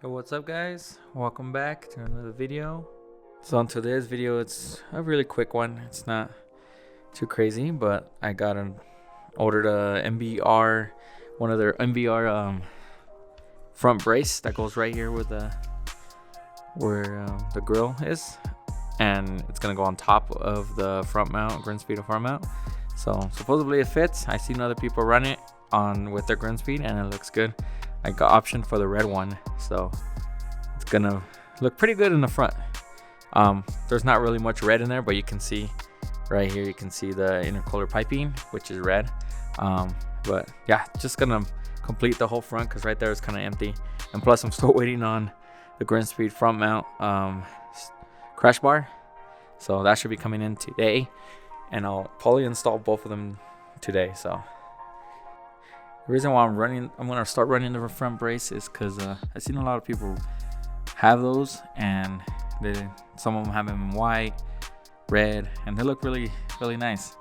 Yo, what's up guys? Welcome back to another video. So on today's video, it's a really quick one. It's not too crazy, but I ordered a MBR, one of their MBR front brace that goes right here with where the grill is, and it's gonna go on top of the front mount, Grinspeed front mount. So supposedly it fits. I seen other people run it on with their Grinspeed and it looks good. I got option for the red one, so it's gonna look pretty good in the front. There's not really much red in there, but you can see right here, you can see the intercooler piping, which is red. But yeah, just gonna complete the whole front because right there is kind of empty. And plus I'm still waiting on the Grinspeed front mount crash bar, so that should be coming in today, and I'll probably install both of them today. So the reason why I'm gonna start running the front brace is because I've seen a lot of people have those, and some of them have them in white, red, and they look really nice.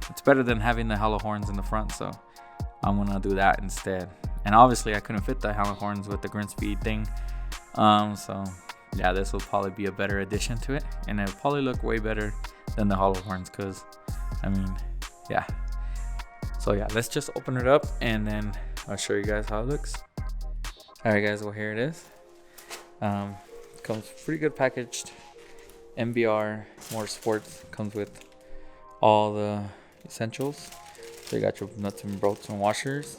It's better than having the hellahorns in the front, so I'm gonna do that instead. And obviously I couldn't fit the hellahorns with the Grinspeed thing, so yeah, this will probably be a better addition to it, and it'll probably look way better than the hellahorns, because I mean, yeah. So yeah, let's just open it up and then I'll show you guys how it looks. Alright guys, well here it is. Comes pretty good packaged. MBR Motorsports comes with all the essentials. So you got your nuts and bolts and washers,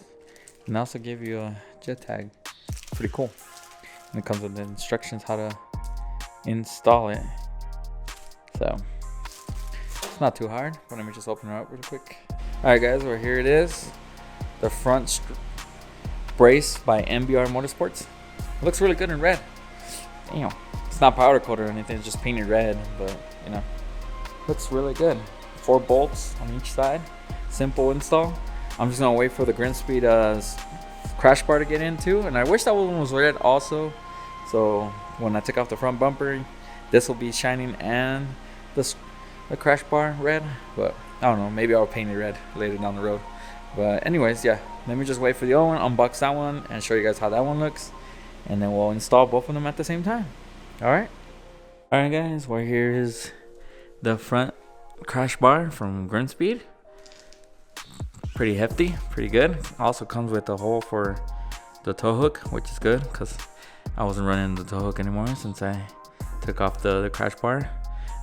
and they also give you a jet tag. Pretty cool. And it comes with the instructions how to install it. So it's not too hard, but let me just open it up real quick. Alright guys, well here it is. The front brace by MBR Motorsports. It looks really good in red. Damn. It's not powder coated or anything, it's just painted red, but you know, looks really good. 4 bolts on each side. Simple install. I'm just gonna wait for the Grinspeed crash bar to get into, and I wish that one was red also. So when I take off the front bumper, this will be shining, and the crash bar red, but I don't know, maybe I'll paint it red later down the road. But anyways, yeah, let me just wait for the other one, unbox that one, and show you guys how that one looks, and then we'll install both of them at the same time. Alright guys, well here is the front crash bar from Grinspeed. Pretty hefty, pretty good. Also comes with a hole for the tow hook, which is good because I wasn't running the tow hook anymore since I took off the crash bar.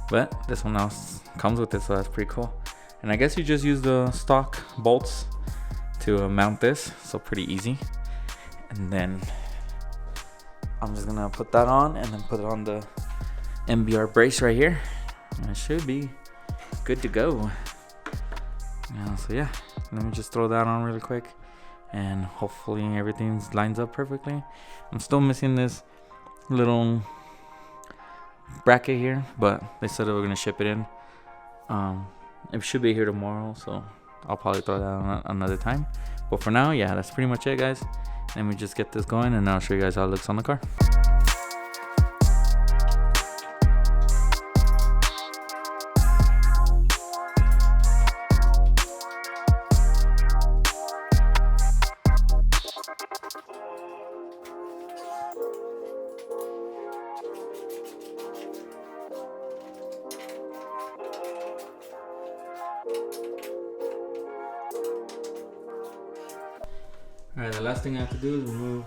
But this one now comes with it, so that's pretty cool. And I guess you just use the stock bolts to mount this, so pretty easy. And then I'm just gonna put that on and then put it on the MBR brace right here, and it should be good to go. So yeah, let me just throw that on really quick, and hopefully everything lines up perfectly. I'm still missing this little bracket here, but they said they were gonna ship it in. It should be here tomorrow, so I'll probably throw that on another time. But for now, yeah, that's pretty much it guys. Let me just get this going, and I'll show you guys how it looks on the car. Alright, the last thing I have to do is remove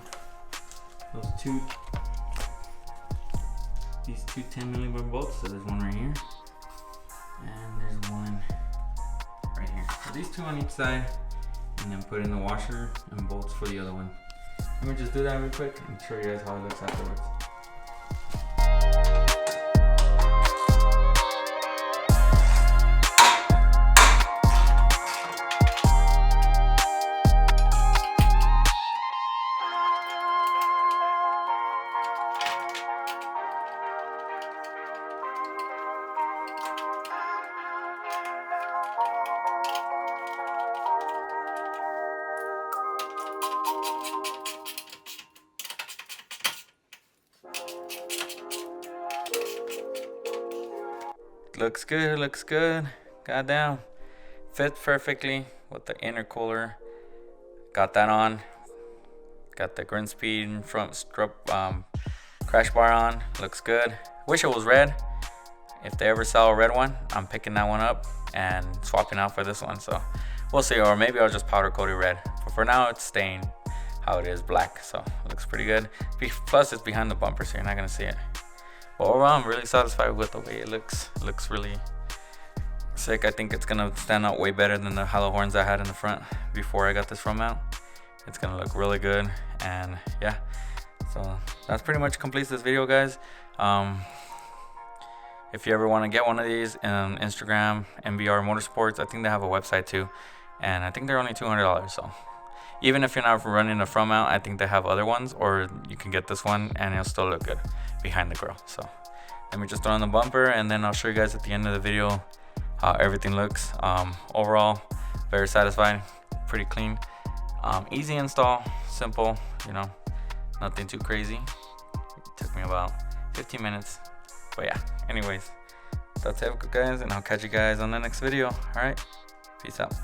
these two 10mm bolts. So there's one right here, and there's one right here. So these two on each side, and then put in the washer and bolts for the other one. Let me just do that real quick and show you guys how it looks afterwards. Looks good, looks good. Goddamn. Fits perfectly with the intercooler. Got that on. Got the Grin Speed front strip crash bar on. Looks good. Wish it was red. If they ever sell a red one, I'm picking that one up and swapping out for this one. So we'll see, or maybe I'll just powder coat it red. But for now, it's staying how it is, black. So it looks pretty good. Plus, it's behind the bumper, so you're not gonna see it. But overall, I'm really satisfied with the way it looks. It looks really sick. I think it's gonna stand out way better than the hellahorns I had in the front before I got this front mount. It's gonna look really good, and yeah. So that's pretty much completes this video, guys. If you ever want to get one of these on Instagram, MBR Motorsports, I think they have a website too, and I think they're only $200. So even if you're not running a front mount, I think they have other ones, or you can get this one and it'll still look good behind the grill. So let me just throw on the bumper, and then I'll show you guys at the end of the video how everything looks. Overall, very satisfied, pretty clean, easy install, simple, you know, nothing too crazy. It took me about 15 minutes. But yeah, anyways, that's it, guys, and I'll catch you guys on the next video. All right, peace out.